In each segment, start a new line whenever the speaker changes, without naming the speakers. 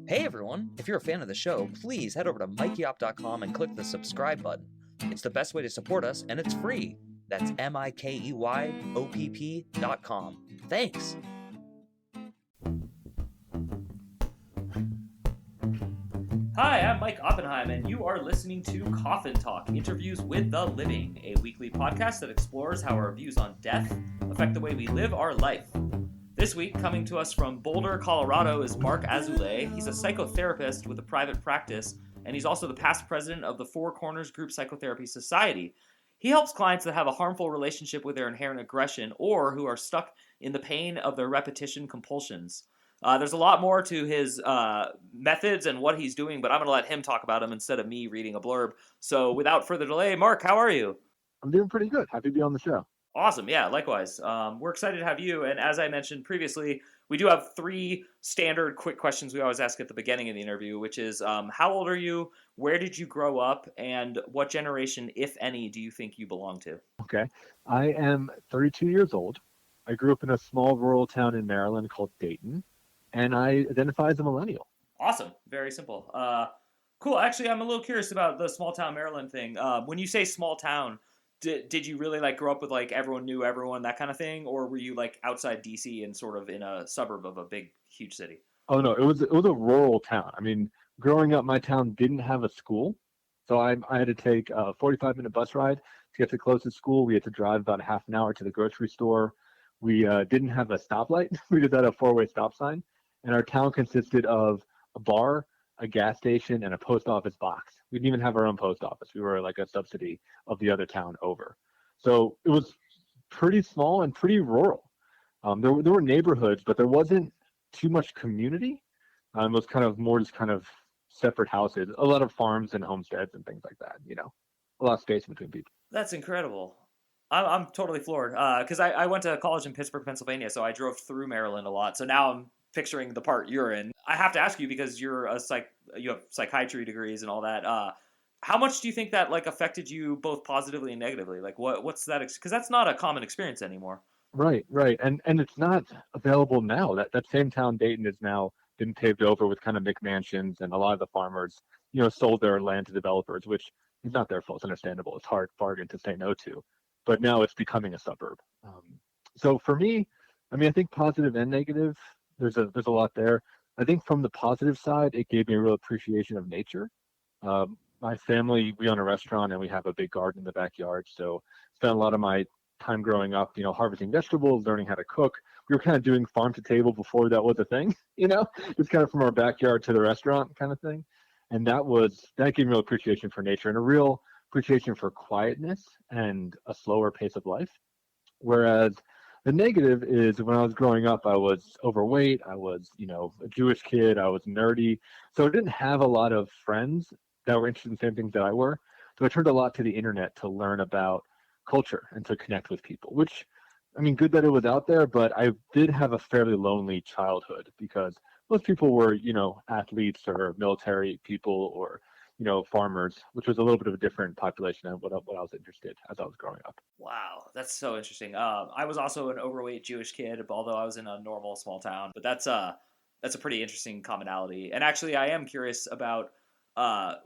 Hey everyone! If you're a fan of the show, please head over to mikeyop.com and click the subscribe button. It's the best way to support us, and it's free. That's MIKEYOPP.com. Thanks! Hi, I'm Mike Oppenheim, and you are listening to Coffin Talk, Interviews with the Living, a weekly podcast that explores how our views on death affect the way we live our life. This week, coming to us from Boulder, Colorado, is Marc Azoulay. He's a psychotherapist with a private practice, and he's also the past president of the Four Corners Group Psychotherapy Society. He helps clients that have a harmful relationship with their inherent aggression or who are stuck in the pain of their repetition compulsions. There's a lot more to his methods and what he's doing, but I'm going to let him talk about them instead of me reading a blurb. So without further delay, Marc, how are you?
I'm doing pretty good. Happy to be on the show.
Awesome. Yeah, likewise. We're excited to have you. And as I mentioned previously, we do have three standard quick questions we always ask at the beginning of the interview, which is how old are you? Where did you grow up? And what generation, if any, do you think you belong to?
Okay. I am 32 years old. I grew up in a small rural town in Maryland called Dayton, and I identify as a millennial.
Awesome. Very simple. Cool. Actually, I'm a little curious about the small town Maryland thing. When you say small town, did you really grow up with everyone knew everyone, that kind of thing, or were you outside DC and sort of in a suburb of a big huge city?
Oh no, it was a rural town. I mean, growing up, my town didn't have a school, so I had to take a 45-minute bus ride to get to the closest school. We had to drive about a half an hour to the grocery store. We didn't have a stoplight. We just had a four-way stop sign, and our town consisted of a bar, a gas station, and a post office box. We didn't even have our own post office. We were like a subsidy of the other town over. So it was pretty small and pretty rural. There were neighborhoods, but there wasn't too much community. It was kind of more just kind of separate houses, a lot of farms and homesteads and things like that, a lot of space between people.
That's incredible. I'm totally floored because I went to college in Pittsburgh, Pennsylvania, so I drove through Maryland a lot. So now I'm picturing the part you're in. I have to ask you because you have psychiatry degrees and all that. How much do you think that affected you both positively and negatively? What's that? Because that's not a common experience anymore.
Right, and it's not available now. That same town, Dayton, is now been paved over with kind of McMansions, and a lot of the farmers, sold their land to developers, which is not their fault. It's understandable. It's a hard bargain to say no to, but now it's becoming a suburb. So for me, I mean, I think positive and negative. There's a lot there. I think from the positive side, it gave me a real appreciation of nature. My family, we own a restaurant and we have a big garden in the backyard. So spent a lot of my time growing up, harvesting vegetables, learning how to cook. We were kind of doing farm to table before that was a thing, just kind of from our backyard to the restaurant kind of thing. And that gave me real appreciation for nature and a real appreciation for quietness and a slower pace of life. Whereas the negative is when I was growing up, I was overweight. I was, a Jewish kid. I was nerdy. So I didn't have a lot of friends that were interested in the same things that I were. So I turned a lot to the internet to learn about culture and to connect with people, which, I mean, good that it was out there, but I did have a fairly lonely childhood because most people were, athletes or military people or, farmers, which was a little bit of a different population than what I was interested as I was growing up.
Wow, that's so interesting. I was also an overweight Jewish kid, although I was in a normal small town. But that's a pretty interesting commonality. And actually, I am curious about.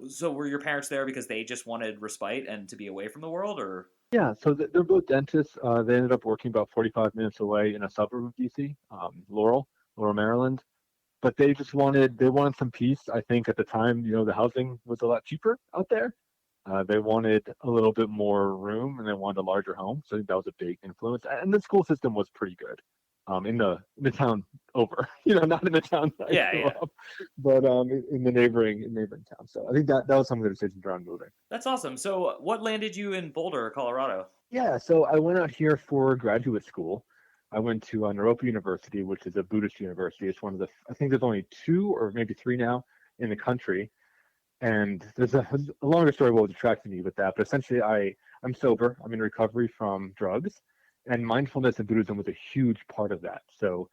So were your parents there because they just wanted respite and to be away from the world, or?
Yeah, so they're both dentists. They ended up working about 45 minutes away in a suburb of DC, Laurel, Maryland. But they wanted some peace. I think at the time, the housing was a lot cheaper out there. They wanted a little bit more room and they wanted a larger home. So I think that was a big influence. And the school system was pretty good in the town over, not in the town that I grew up, but in the neighboring town. So I think that was some of the decisions around moving.
That's awesome. So what landed you in Boulder, Colorado?
Yeah, so I went out here for graduate school. I went to Naropa University, which is a Buddhist university. It's one of I think there's only 2 or maybe 3 now in the country. And there's a longer story what attracted me with that. But essentially, I'm sober. I'm in recovery from drugs. And mindfulness and Buddhism was a huge part of that. So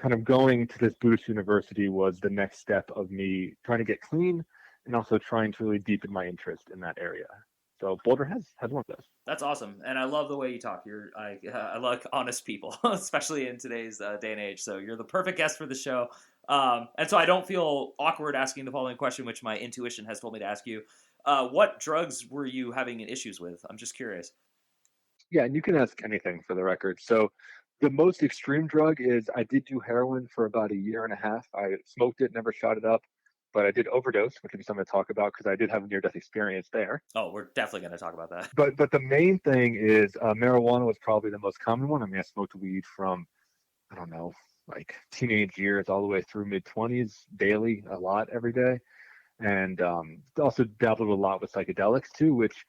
kind of going to this Buddhist university was the next step of me trying to get clean and also trying to really deepen my interest in that area. So Boulder has one of those.
That's awesome, and I love the way you talk. I like honest people, especially in today's day and age. So you're the perfect guest for the show. And so I don't feel awkward asking the following question, which my intuition has told me to ask you. What drugs were you having issues with? I'm just curious.
Yeah, and you can ask anything for the record. So the most extreme drug is I did do heroin for about a year and a half. I smoked it, never shot it up, but I did overdose, which would be something to talk about because I did have a near-death experience there.
Oh, we're definitely going to talk about that.
But the main thing is marijuana was probably the most common one. I mean, I smoked weed from I don't know, like teenage years all the way through mid 20s daily, a lot every day, and also dabbled a lot with psychedelics too, which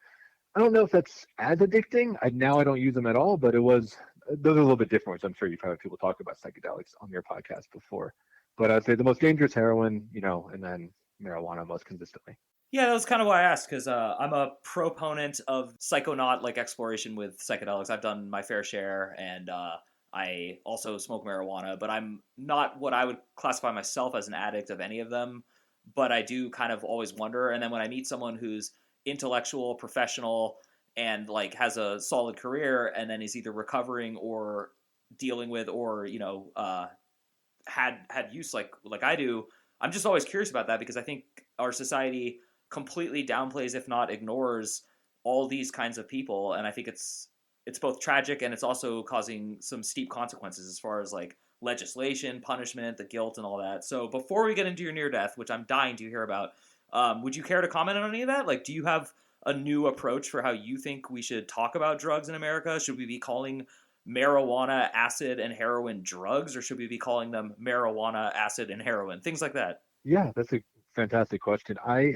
I don't know if that's as addicting. I don't use them at all, but it was those are a little bit different, which I'm sure you've heard people talk about psychedelics on your podcast before. But I'd say the most dangerous heroin, and then marijuana most consistently.
Yeah, that was kind of why I asked because I'm a proponent of psychonaut like exploration with psychedelics. I've done my fair share, and I also smoke marijuana, but I'm not what I would classify myself as an addict of any of them. But I do kind of always wonder. And then when I meet someone who's intellectual, professional, and like has a solid career, and then is either recovering or dealing with, or had use like I do, I'm just always curious about that because I think our society completely downplays, if not ignores, all these kinds of people, and I think it's both tragic and it's also causing some steep consequences as far as like legislation, punishment, the guilt, and all that. So before we get into your near death, which I'm dying to hear about, would you care to comment on any of that? Like, do you have a new approach for how you think we should talk about drugs in America? Should we be calling marijuana, acid, and heroin drugs, or should we be calling them marijuana, acid, and heroin? Things like that.
Yeah, that's a fantastic question. I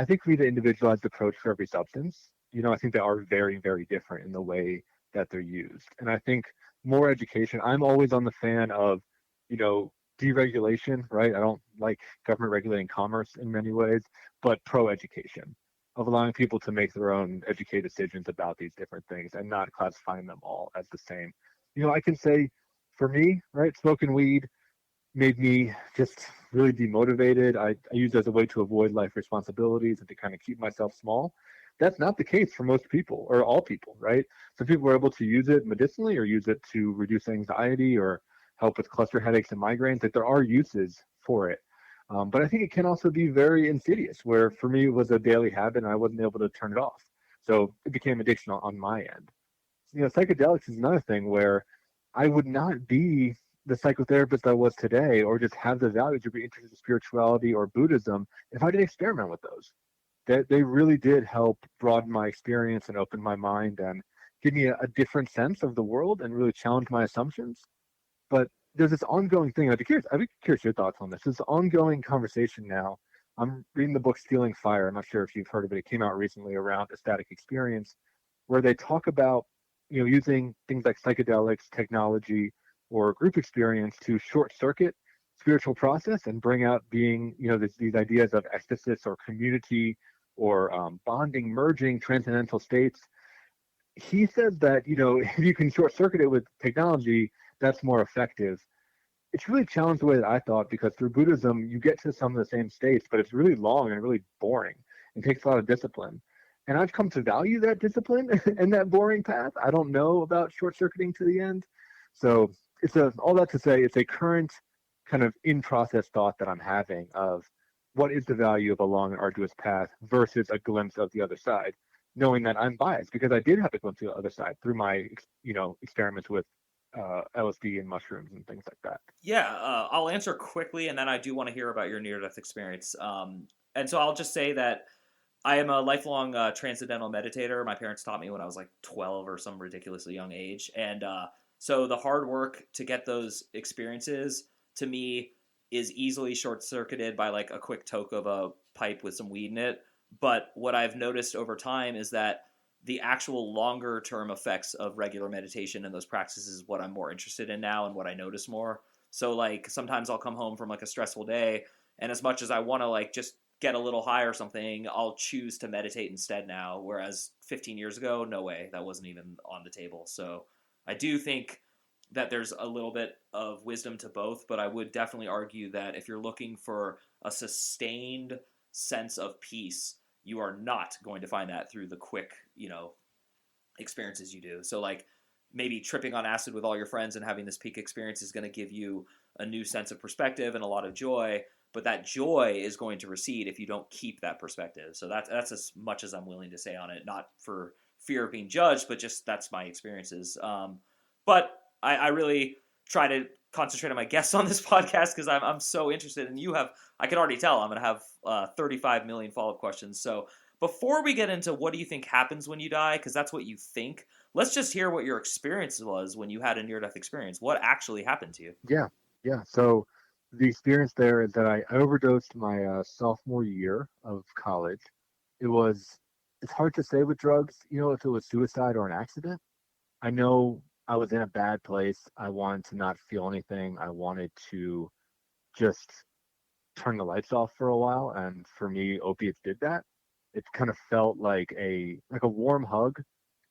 think we need an individualized approach for every substance. I think they are very, very different in the way that they're used. And I think more education, I'm always on the fan of, you know, deregulation, right? I don't like government regulating commerce in many ways, but pro education of allowing people to make their own educated decisions about these different things and not classifying them all as the same. I can say for me, right, smoking weed made me just really demotivated. I used it as a way to avoid life responsibilities and to kind of keep myself small. That's not the case for most people or all people, right? Some people are able to use it medicinally or use it to reduce anxiety or help with cluster headaches and migraines. Like there are uses for it. But I think it can also be very insidious, where for me it was a daily habit and I wasn't able to turn it off. So it became addiction on my end. Psychedelics is another thing where I would not be the psychotherapist I was today, or just have the values or be interested in spirituality or Buddhism if I didn't experiment with those. They really did help broaden my experience and open my mind and give me a different sense of the world and really challenge my assumptions. But there's this ongoing thing. I'd be curious your thoughts on this. This ongoing conversation now. I'm reading the book Stealing Fire. I'm not sure if you've heard of it. It came out recently around ecstatic experience, where they talk about using things like psychedelics, technology, or group experience to short circuit spiritual process and bring out being these ideas of ecstasy or community or bonding, merging, transcendental states. He says that if you can short circuit it with technology, that's more effective. It's really challenged the way that I thought, because through Buddhism you get to some of the same states, but it's really long and really boring and takes a lot of discipline. And I've come to value that discipline and that boring path. I don't know about short circuiting to the end. So all that to say, it's a current kind of in process thought that I'm having of what is the value of a long and arduous path versus a glimpse of the other side, knowing that I'm biased because I did have a glimpse of the other side through my experiments with LSD and mushrooms and things like that.
Yeah, I'll answer quickly, and then I do want to hear about your near-death experience. And so I'll just say that I am a lifelong transcendental meditator. My parents taught me when I was like 12 or some ridiculously young age, and so the hard work to get those experiences to me is easily short-circuited by like a quick toke of a pipe with some weed in it. But what I've noticed over time is that the actual longer term effects of regular meditation and those practices is what I'm more interested in now and what I notice more. So like sometimes I'll come home from like a stressful day, and as much as I want to like just get a little high or something, I'll choose to meditate instead now. Whereas 15 years ago, no way, that wasn't even on the table. So I do think that there's a little bit of wisdom to both, but I would definitely argue that if you're looking for a sustained sense of peace, you are not going to find that through the quick, experiences you do. So like maybe tripping on acid with all your friends and having this peak experience is going to give you a new sense of perspective and a lot of joy. But that joy is going to recede if you don't keep that perspective. So that's as much as I'm willing to say on it, not for fear of being judged, but just that's my experiences. But I really try to concentrate on my guests on this podcast because I'm so interested, and I can already tell I'm going to have 35 million follow-up questions. So before we get into what do you think happens when you die, because that's what you think, let's just hear what your experience was when you had a near-death experience. What actually happened to you?
Yeah. So the experience there is that I overdosed my sophomore year of college. It's hard to say with drugs, if it was suicide or an accident. I know I was in a bad place. I wanted to not feel anything. I wanted to just turn the lights off for a while. And for me, opiates did that. It kind of felt like a warm hug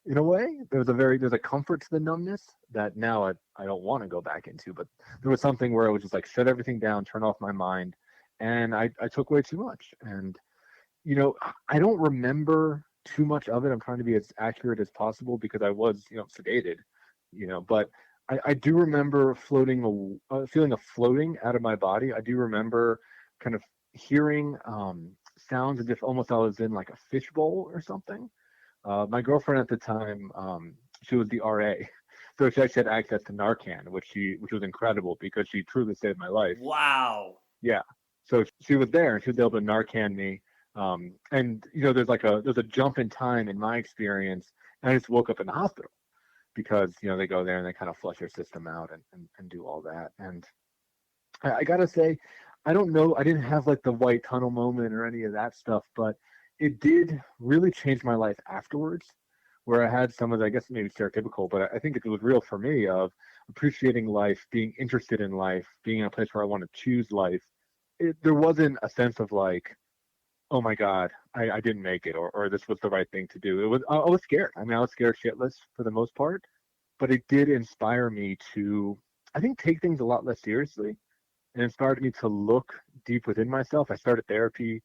in a way. There's a comfort to the numbness that now I don't want to go back into, but there was something where it was just like shut everything down, turn off my mind, and I took way too much. And I don't remember too much of it. I'm trying to be as accurate as possible because I was sedated, but I do remember feeling a floating out of my body. I do remember kind of hearing sounds as if almost I was in like a fishbowl or something. My girlfriend at the time, she was the RA, so she actually had access to Narcan, which was incredible because she truly saved my life.
Wow.
Yeah, so she was there and she was able to Narcan me. And there's a jump in time in my experience, and I just woke up in the hospital because they go there and they kind of flush your system out and do all that. And I gotta say, I don't know, I didn't have like the white tunnel moment or any of that stuff, but it did really change my life afterwards, where I had some of the, I guess maybe stereotypical, but I think it was real for me, of appreciating life, being interested in life, being in a place where I want to choose life. There wasn't a sense of like, oh my God, I didn't make it, or this was the right thing to do. I was scared. I mean, I was scared shitless for the most part, but it did inspire me to, I think, take things a lot less seriously. It inspired me to look deep within myself. I started therapy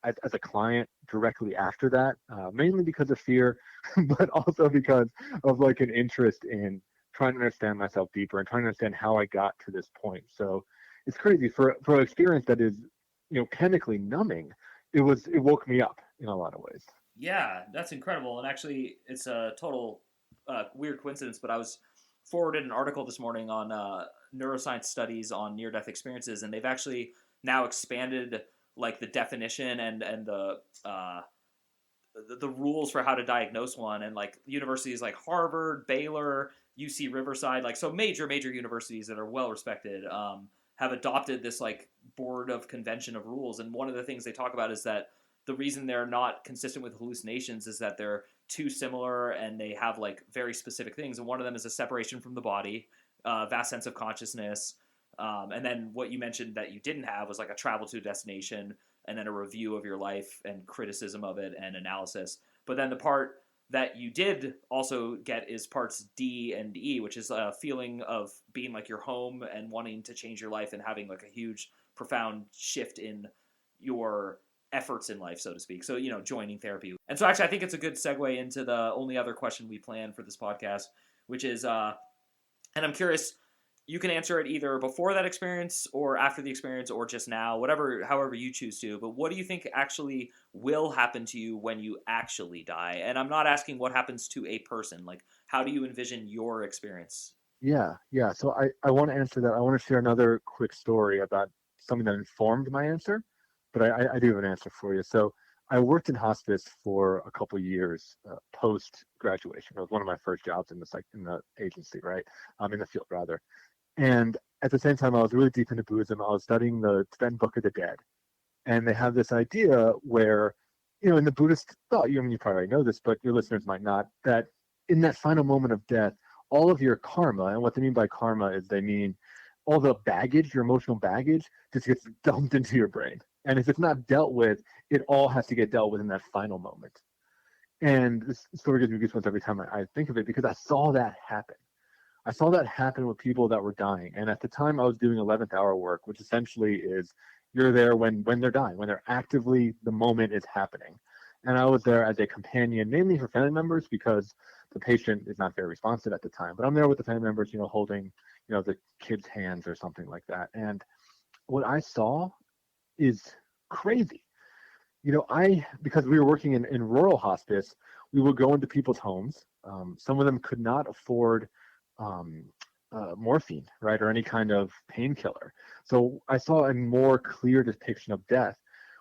as a client directly after that, mainly because of fear, but also because of like an interest in trying to understand myself deeper and trying to understand how I got to this point. So it's crazy for an experience that is, chemically numbing. It woke me up in a lot of ways.
Yeah, that's incredible. And actually, it's a total weird coincidence, but I was forwarded an article this morning on neuroscience studies on near-death experiences, and they've actually now expanded like the definition and the rules for how to diagnose one. And like universities like Harvard, Baylor, UC Riverside, like so major universities that are well respected, have adopted this like board of convention of rules. And one of the things they talk about is that the reason they're not consistent with hallucinations is that they're too similar and they have like very specific things. And one of them is a separation from the body, vast sense of consciousness. And then what you mentioned that you didn't have was like a travel to a destination and then a review of your life and criticism of it and analysis. But then the part that you did also get is parts D and E, which is a feeling of being like your home and wanting to change your life and having like a huge, profound shift in your efforts in life, so to speak. So, joining therapy. And so actually, I think it's a good segue into the only other question we planned for this podcast, which is, and I'm curious, you can answer it either before that experience or after the experience or just now, however you choose to. But what do you think actually will happen to you when you actually die? And I'm not asking what happens to a person. Like, how do you envision your experience?
Yeah. So I want to answer that. I want to share another quick story about something that informed my answer, but I do have an answer for you. So I worked in hospice for a couple of years post graduation. It was one of my first jobs in the agency, right? In the field rather. And at the same time, I was really deep into Buddhism. I was studying the Tibetan Book of the Dead, and they have this idea where, in the Buddhist thought, you probably know this, but your listeners might not, that in that final moment of death, all of your karma, and what they mean by karma is they mean all the baggage, your emotional baggage, just gets dumped into your brain. And if it's not dealt with, it all has to get dealt with in that final moment. And this story gives me goosebumps every time I think of it because I saw that happen. I saw that happen with people that were dying. And at the time I was doing 11th hour work, which essentially is you're there when they're dying, when they're actively, the moment is happening. And I was there as a companion, mainly for family members because the patient is not very responsive at the time. But I'm there with the family members, holding, the kid's hands or something like that. And what I saw is crazy. Because we were working in rural hospice, we would go into people's homes. Some of them could not afford um, morphine, right, or any kind of painkiller. So I saw a more clear depiction of death,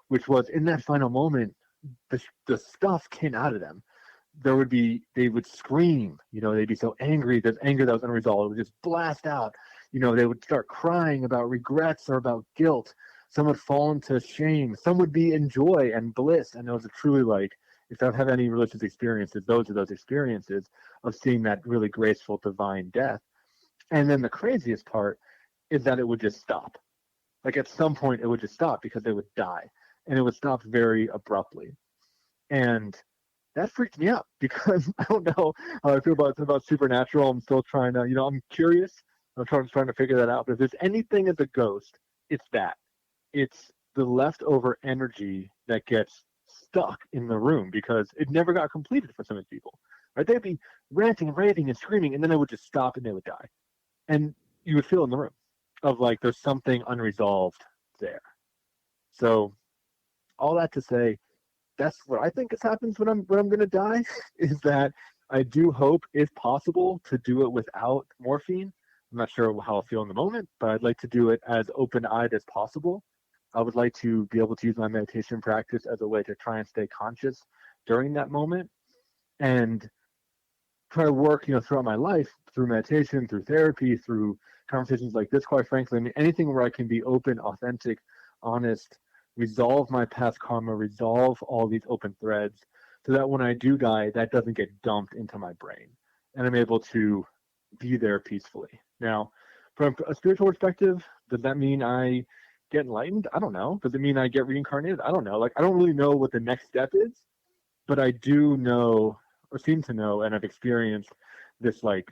which was in that final moment, the stuff came out of them. They would scream, they'd be so angry. There's anger that was unresolved. It would just blast out. They would start crying about regrets or about guilt. Some would fall into shame. Some would be in joy and bliss. And those are truly like, if I've had any religious experiences, those are those experiences of seeing that really graceful divine death. And then the craziest part is that it would just stop. Like at some point, it would just stop because they would die. And it would stop very abruptly. And that freaked me out because I don't know how I feel about supernatural. I'm still trying to, I'm curious. I'm trying to figure that out. But if there's anything as a ghost, it's that. It's the leftover energy that gets stuck in the room because it never got completed for some of these people. Right? They'd be ranting and raving and screaming, and then it would just stop and they would die. And you would feel in the room of like there's something unresolved there. So all that to say, that's what I think happens when I'm going to die is that I do hope, if possible, to do it without morphine. I'm not sure how I'll feel in the moment, but I'd like to do it as open-eyed as possible. I would like to be able to use my meditation practice as a way to try and stay conscious during that moment and try to work, throughout my life through meditation, through therapy, through conversations like this, quite frankly. I mean, anything where I can be open, authentic, honest, resolve my past karma, resolve all these open threads so that when I do die, that doesn't get dumped into my brain and I'm able to be there peacefully. Now, from a spiritual perspective, does that mean I get enlightened? I don't know. Does it mean I get reincarnated? I don't know. Like, I don't really know what the next step is, but I do know or seem to know, and I've experienced this like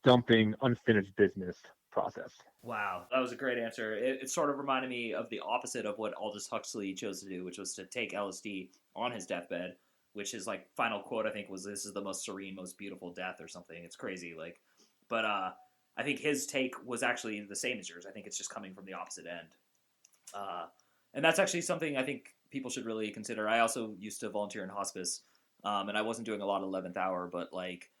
dumping unfinished business process.
Wow, that was a great answer. It sort of reminded me of the opposite of what Aldous Huxley chose to do, which was to take LSD on his deathbed, which his like final quote I think was, "This is the most serene, most beautiful death," or something. It's crazy, like, but I think his take was actually the same as yours. I think it's just coming from the opposite end, and that's actually something I think people should really consider. I also used to volunteer in hospice, and I wasn't doing a lot of 11th hour, but like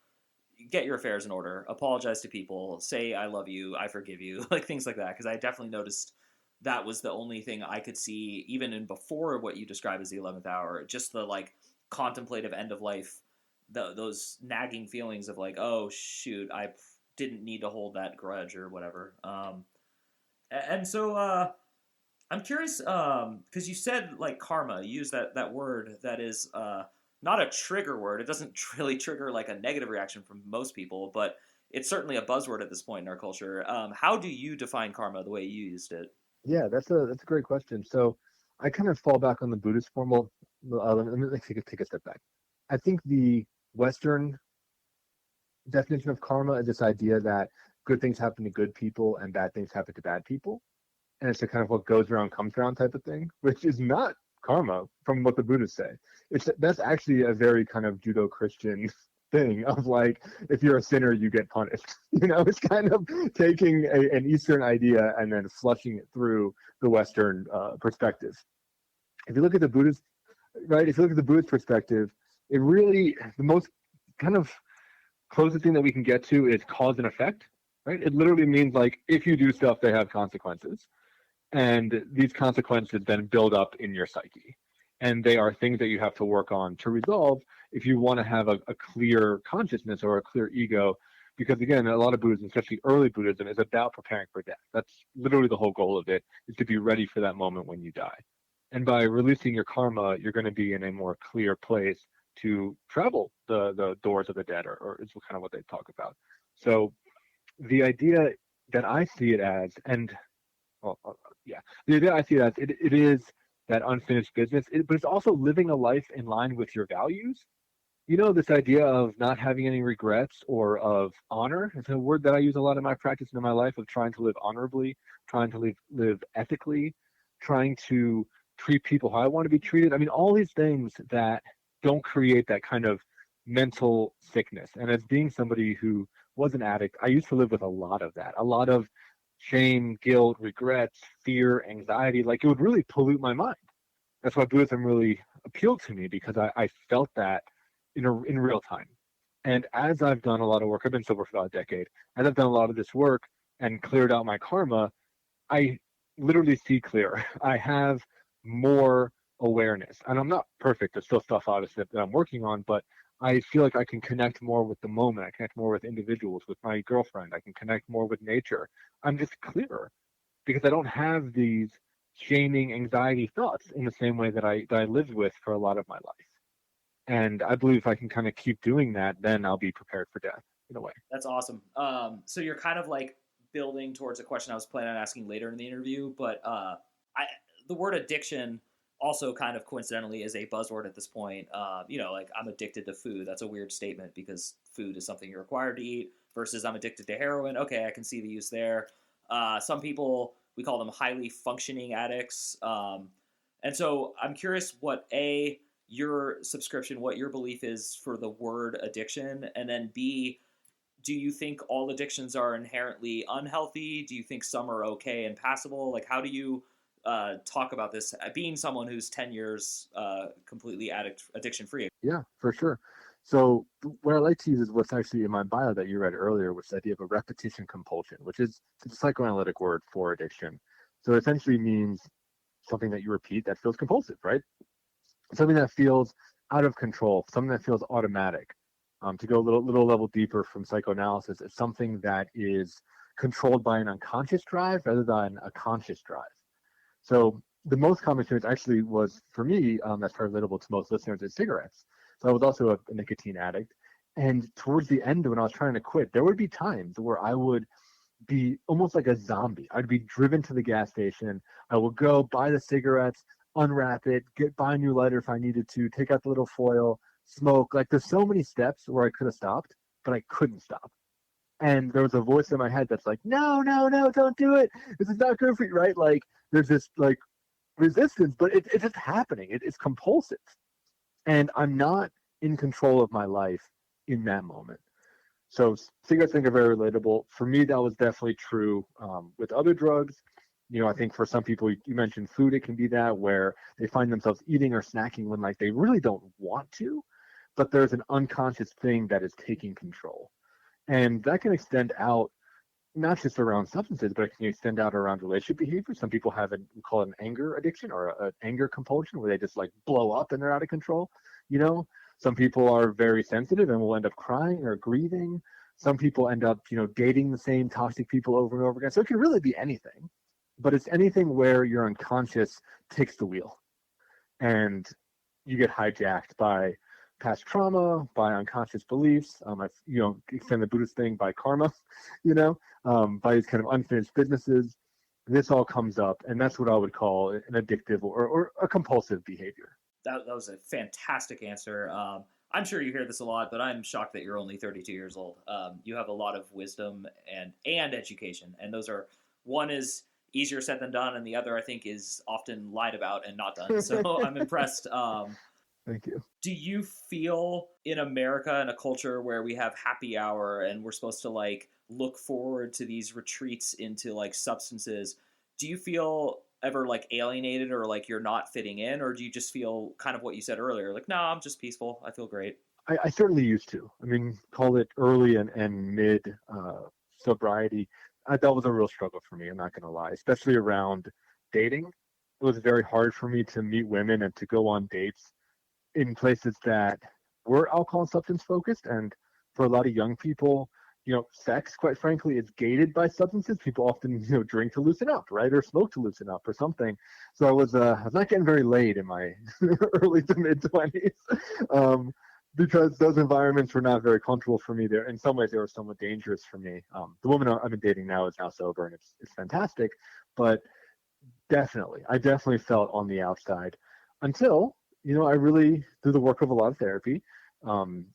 get your affairs in order, apologize to people, say I love you, I forgive you, like things like that. Because I definitely noticed that was the only thing I could see, even in before what you describe as the 11th hour, just the like contemplative end of life, those nagging feelings of like, oh shoot, I didn't need to hold that grudge or whatever. And so I'm curious, because you said like karma, you use that word that is not a trigger word. It doesn't really trigger like a negative reaction from most people, but it's certainly a buzzword at this point in our culture. How do you define karma the way you used it?
Yeah, that's a great question. So I kind of fall back on the Buddhist form. Well, let me take a step back. I think the Western definition of karma is this idea that good things happen to good people and bad things happen to bad people. And it's a kind of what goes around comes around type of thing, which is not karma from what the Buddhists say. That's actually a very kind of Judeo-Christian thing of like, if you're a sinner, you get punished. It's kind of taking an Eastern idea and then flushing it through the Western perspective. If you look at the Buddhist, right? If you look at the Buddhist perspective, it really the most kind of closest thing that we can get to is cause and effect, right? It literally means like if you do stuff, they have consequences. And these consequences then build up in your psyche. And they are things that you have to work on to resolve if you want to have a clear consciousness or a clear ego. Because again, a lot of Buddhism, especially early Buddhism, is about preparing for death. That's literally the whole goal of it, is to be ready for that moment when you die. And by releasing your karma, you're going to be in a more clear place to travel the doors of the dead, or is kind of what they talk about. So the idea that I see it as, and well, yeah, the idea I see it as, it is that unfinished business, but it's also living a life in line with your values. This idea of not having any regrets or of honor. It's a word that I use a lot in my practice and in my life, of trying to live honorably, trying to live ethically, trying to treat people how I want to be treated. I mean, all these things that don't create that kind of mental sickness. And as being somebody who was an addict, I used to live with a lot of that, a lot of shame, guilt, regrets, fear, anxiety. Like it would really pollute my mind. That's why Buddhism really appealed to me, because I felt that in real time. And as I've done a lot of work, I've been sober for about a decade. As I've done a lot of this work and cleared out my karma, I literally see clear. I have more awareness, and I'm not perfect. There's still stuff obviously that I'm working on, but I feel like I can connect more with the moment. I connect more with individuals, with my girlfriend. I can connect more with nature. I'm just clearer because I don't have these shaming, anxiety thoughts in the same way that I lived with for a lot of my life. And I believe if I can kind of keep doing that, then I'll be prepared for death in a way.
That's awesome. So you're kind of like building towards a question I was planning on asking later in the interview, but I the word addiction also kind of coincidentally is a buzzword at this point. Like I'm addicted to food. That's a weird statement because food is something you're required to eat versus I'm addicted to heroin. Okay, I can see the use there. Some people, we call them highly functioning addicts. And so I'm curious your subscription, what your belief is for the word addiction, and then B, do you think all addictions are inherently unhealthy? Do you think some are okay and passable? Like, how do you talk about this? Being someone who's 10 years completely addiction free.
Yeah, for sure. So what I like to use is what's actually in my bio that you read earlier, which is the idea of a repetition compulsion, which is a psychoanalytic word for addiction. So it essentially means something that you repeat that feels compulsive, right? Something that feels out of control, something that feels automatic. To go a little level deeper from psychoanalysis, it's something that is controlled by an unconscious drive rather than a conscious drive. So the most common experience actually was for me, that's probably relatable to most listeners, is cigarettes. So I was also a nicotine addict. And towards the end, when I was trying to quit, there would be times where I would be almost like a zombie. I'd be driven to the gas station. I would go buy the cigarettes, unwrap it, buy a new lighter if I needed to, take out the little foil, smoke. Like there's so many steps where I could have stopped, but I couldn't stop. And there was a voice in my head that's like, no, no, no, don't do it. This is not good for you, right? Like there's this like resistance, but it's just happening. It's compulsive. And I'm not in control of my life in that moment. So cigarettes, I think, are very relatable. For me, that was definitely true with other drugs. I think for some people, you mentioned food, it can be that where they find themselves eating or snacking when like they really don't want to, but there's an unconscious thing that is taking control. And that can extend out not just around substances, but it can extend out around relationship behavior. Some people have we call it an anger addiction or an anger compulsion where they just like blow up and they're out of control. Some people are very sensitive and will end up crying or grieving. Some people end up, dating the same toxic people over and over again. So it can really be anything, but it's anything where your unconscious takes the wheel and you get hijacked by past trauma, by unconscious beliefs. Extend the Buddhist thing by karma, by these kind of unfinished businesses. This all comes up, and that's what I would call an addictive or a compulsive behavior.
That was a fantastic answer. I'm sure you hear this a lot, but I'm shocked that you're only 32 years old. You have a lot of wisdom and education, and one is easier said than done, and the other I think is often lied about and not done. So I'm impressed.
Thank you.
Do you feel in America, in a culture where we have happy hour and we're supposed to like look forward to these retreats into like substances, do you feel ever like alienated or like you're not fitting in, or do you just feel kind of what you said earlier, like, no, I'm just peaceful, I feel great?
I certainly used to. I mean, call it early and mid sobriety. That was a real struggle for me, I'm not going to lie, especially around dating. It was very hard for me to meet women and to go on dates in places that were alcohol and substance focused. And for a lot of young people, sex, quite frankly, is gated by substances. People often, drink to loosen up, right? Or smoke to loosen up or something. So I was not getting very laid in my early to mid 20s. Because those environments were not very comfortable for me. There, in some ways, they were somewhat dangerous for me. The woman I've been dating now is now sober, and it's fantastic. But I definitely felt on the outside until I really, through the work of a lot of therapy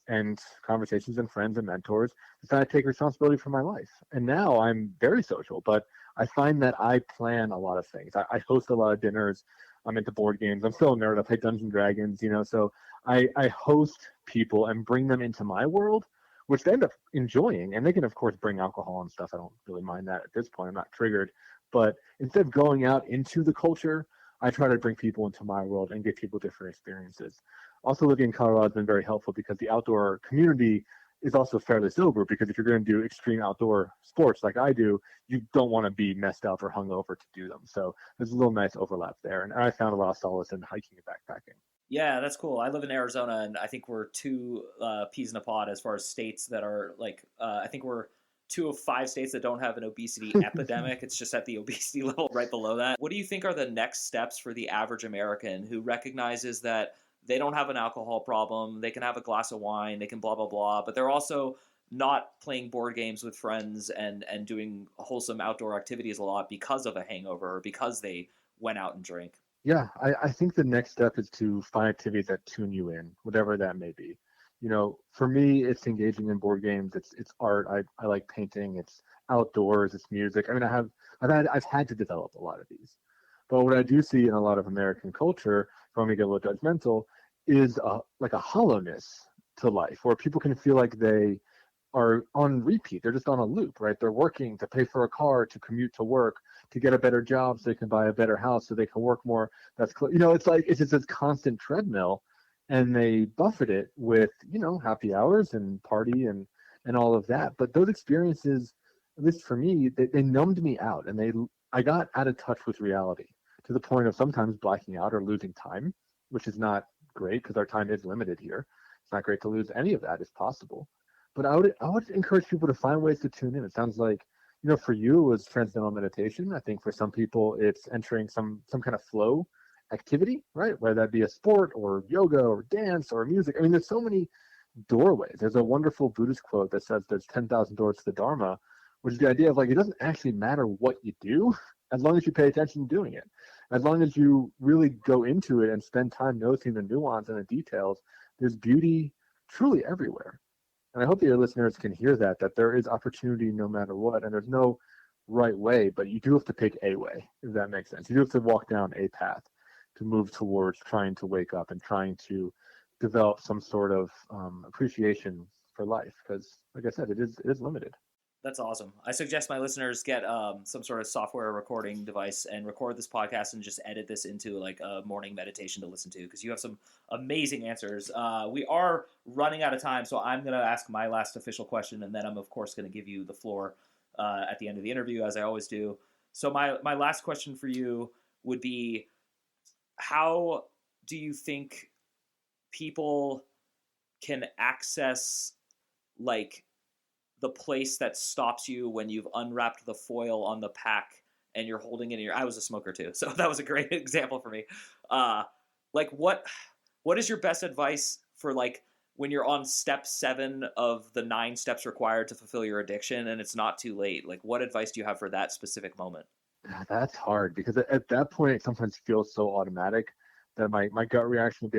and conversations and friends and mentors, decided to take responsibility for my life. And now I'm very social, but I find that I plan a lot of things. I host a lot of dinners. I'm into board games. I'm still a nerd. I play Dungeons and Dragons, so I host people and bring them into my world which they end up enjoying. And they can, of course, bring alcohol and stuff. I don't really mind that at this point. I'm not triggered. But instead of going out into the culture, I try to bring people into my world and give people different experiences. Also, living in Colorado has been very helpful because the outdoor community is also fairly sober, because if you're going to do extreme outdoor sports like I do, you don't want to be messed up or hungover to do them. So there's a little nice overlap there. And I found a lot of solace in hiking and backpacking.
Yeah, that's cool. I live in Arizona, and I think we're two peas in a pod as far as states that are like. I think we're two of 5 states that don't have an obesity epidemic. It's just at the obesity level right below that. What do you think are the next steps for the average American who recognizes that they don't have an alcohol problem, they can have a glass of wine, they can blah blah blah, but they're also not playing board games with friends and doing wholesome outdoor activities a lot because of a hangover or because they went out and drank?
Yeah, I think the next step is to find activities that tune you in, whatever that may be. For me, it's engaging in board games. It's art. I like painting. It's outdoors. It's music. I mean, I've had to develop a lot of these. But what I do see in a lot of American culture, if I want to get a little judgmental, is like a hollowness to life, where people can feel like they are on repeat. They're just on a loop, right? They're working to pay for a car, to commute to work, to get a better job so they can buy a better house, so they can work more. It's like it's just this constant treadmill, and they buffet it with, happy hours and party and all of that. But those experiences, at least for me, they numbed me out, and I got out of touch with reality, to the point of sometimes blacking out or losing time, which is not great because our time is limited here. It's not great to lose any of that if possible. But I would encourage people to find ways to tune in. It sounds like, for you it was transcendental meditation. I think for some people it's entering some kind of flow activity, right? Whether that be a sport or yoga or dance or music. I mean, there's so many doorways. There's a wonderful Buddhist quote that says there's 10,000 doors to the Dharma, which is the idea of like, it doesn't actually matter what you do as long as you pay attention to doing it. As long as you really go into it and spend time noticing the nuance and the details, there's beauty truly everywhere. And I hope that your listeners can hear that there is opportunity no matter what, and there's no right way, but you do have to pick a way, if that makes sense. You do have to walk down a path to move towards trying to wake up and trying to develop some sort of appreciation for life, because, like I said, it is limited.
That's awesome. I suggest my listeners get some sort of software recording device and record this podcast and just edit this into like a morning meditation to listen to, because you have some amazing answers. We are running out of time, so I'm going to ask my last official question, and then I'm, of course, going to give you the floor at the end of the interview, as I always do. So my last question for you would be, how do you think people can access, like, the place that stops you when you've unwrapped the foil on the pack and you're holding it in your... I was a smoker too, so that was a great example for me. Like, what is your best advice for, like, when you're on step 7 of the 9 steps required to fulfill your addiction and it's not too late? Like, what advice do you have for that specific moment?
That's hard, because at that point it sometimes feels so automatic that my gut reaction would be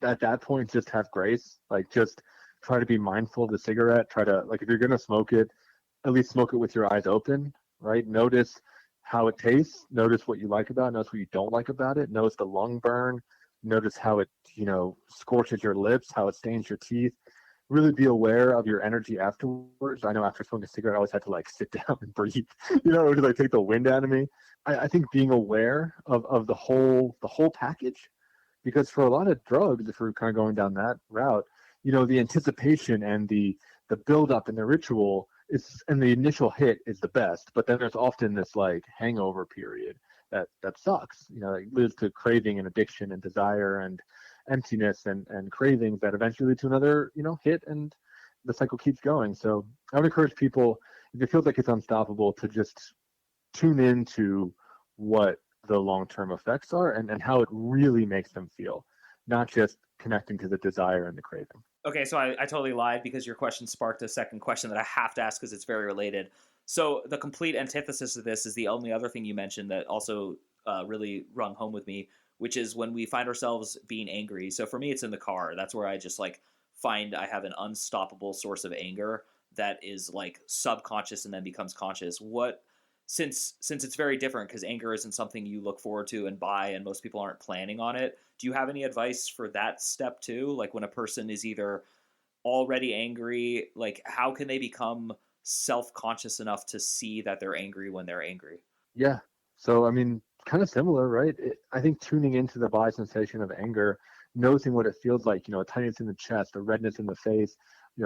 at that point, just have grace. Like, just try to be mindful of the cigarette. Try to, like, if you're going to smoke it, at least smoke it with your eyes open, right? Notice how it tastes. Notice what you like about it. Notice what you don't like about it. Notice the lung burn. Notice how it, scorches your lips, how it stains your teeth. Really be aware of your energy afterwards. I know after smoking a cigarette, I always had to, like, sit down and breathe, it would, like, take the wind out of me. I think being aware of the whole package, because for a lot of drugs, if we're kind of going down that route, the anticipation and the build up and the ritual and the initial hit is the best, but then there's often this, like, hangover period that sucks. It leads to craving and addiction and desire and emptiness and cravings that eventually lead to another, hit, and the cycle keeps going. So I would encourage people, if it feels like it's unstoppable, to just tune into what the long-term effects are and how it really makes them feel, not just connecting to the desire and the craving.
Okay, so I totally lied, because your question sparked a second question that I have to ask because it's very related. So the complete antithesis of this is the only other thing you mentioned that also really rung home with me, which is when we find ourselves being angry. So for me, it's in the car. That's where I just, like, find I have an unstoppable source of anger that is, like, subconscious and then becomes conscious. Since it's very different, because anger isn't something you look forward to and buy, and most people aren't planning on it, do you have any advice for that step too? Like, when a person is either already angry, like how can they become self-conscious enough to see that they're angry when they're angry?
Yeah. So, I mean, kind of similar, right? I think tuning into the body sensation of anger, noticing what it feels like, a tightness in the chest, a redness in the face,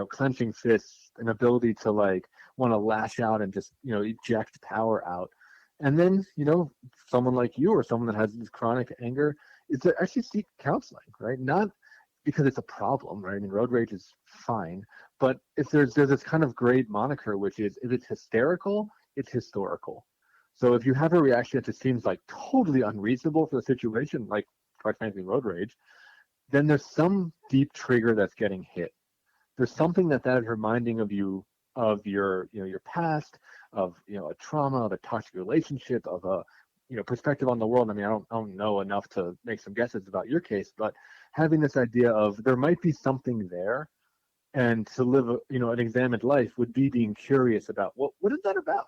clenching fists, an ability to like want to lash out and just, eject power out. And then, someone like you or someone that has this chronic anger is to actually seek counseling, right? Not because it's a problem, right? I mean, road rage is fine, but if there's this kind of great moniker, which is if it's hysterical, it's historical. So if you have a reaction that just seems like totally unreasonable for the situation, like quite frankly road rage, then there's some deep trigger that's getting hit. There's something that is reminding of you of your past, of a trauma, of a toxic relationship, of a perspective on the world. I mean, I don't know enough to make some guesses about your case, but having this idea of there might be something there, and to live an examined life would be being curious about what is that about?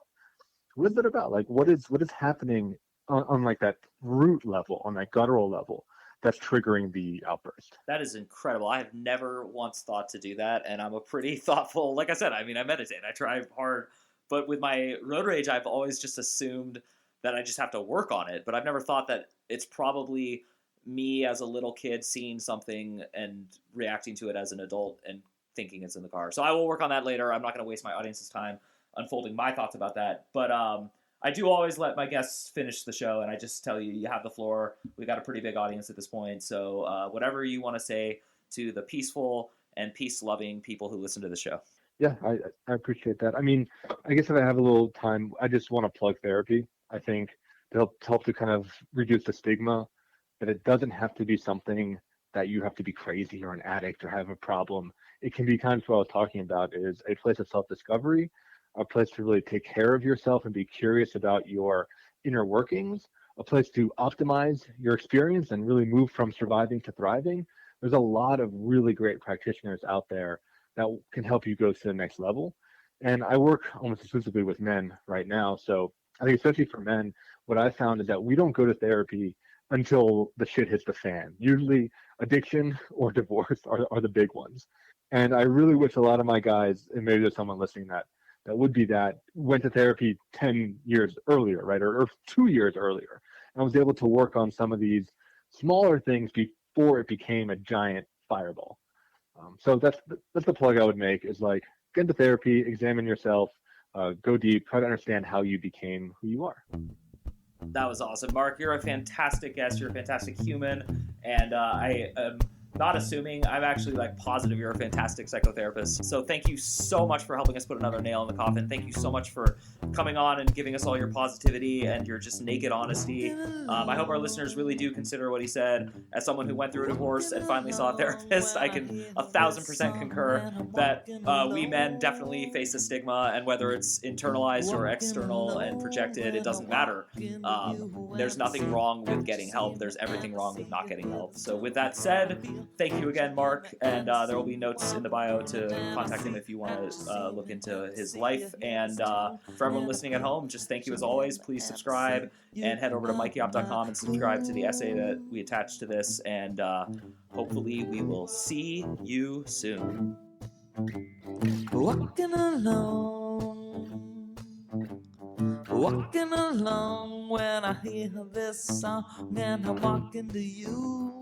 What is that about? Like what is happening on like that root level, on that guttural level, that's triggering the outburst?
That is incredible. I have never once thought to do that, and I'm a pretty thoughtful. Like I said, I mean, I meditate, I try hard, but with my road rage, I've always just assumed that I just have to work on it. But I've never thought that it's probably me as a little kid seeing something and reacting to it as an adult and thinking it's in the car. So I will work on that later. I'm not going to waste my audience's time unfolding my thoughts about that. But I do always let my guests finish the show, and I just tell you, you have the floor. We got a pretty big audience at this point, so whatever you want to say to the peaceful and peace-loving people who listen to the show.
Yeah, I appreciate that. I mean, I guess if I have a little time, I just want to plug therapy. I think to help to kind of reduce the stigma that it doesn't have to be something that you have to be crazy or an addict or have a problem. It can be kind of what I was talking about, is a place of self-discovery, a place to really take care of yourself and be curious about your inner workings, a place to optimize your experience and really move from surviving to thriving. There's a lot of really great practitioners out there that can help you go to the next level. And I work almost exclusively with men right now. So I think especially for men, what I found is that we don't go to therapy until the shit hits the fan. Usually addiction or divorce are the big ones. And I really wish a lot of my guys, and maybe there's someone listening that would be that, went to therapy 10 years earlier, right? Or 2 years earlier. And I was able to work on some of these smaller things before it became a giant fireball. So that's the plug I would make, is like, get into therapy, examine yourself, go deep, try to understand how you became who you are.
That was awesome. Marc, you're a fantastic guest. You're a fantastic human. And I am not assuming, I'm actually like positive you're a fantastic psychotherapist. So thank you so much for helping us put another nail in the coffin. Thank you so much for coming on and giving us all your positivity and your just naked honesty. I hope our listeners really do consider what he said. As someone who went through a divorce and finally saw a therapist, I can 1,000% concur that we men definitely face a stigma, and whether it's internalized or external and projected, it doesn't matter. There's nothing wrong with getting help. There's everything wrong with not getting help. So with that said, thank you again, Marc, and there will be notes in the bio to contact him if you want to look into his life. And for everyone listening at home, just thank you as always. Please subscribe and head over to mikeyop.com and subscribe to the essay that we attached to this. And hopefully we will see you soon.
Walking along when I hear this song, and I walk into you.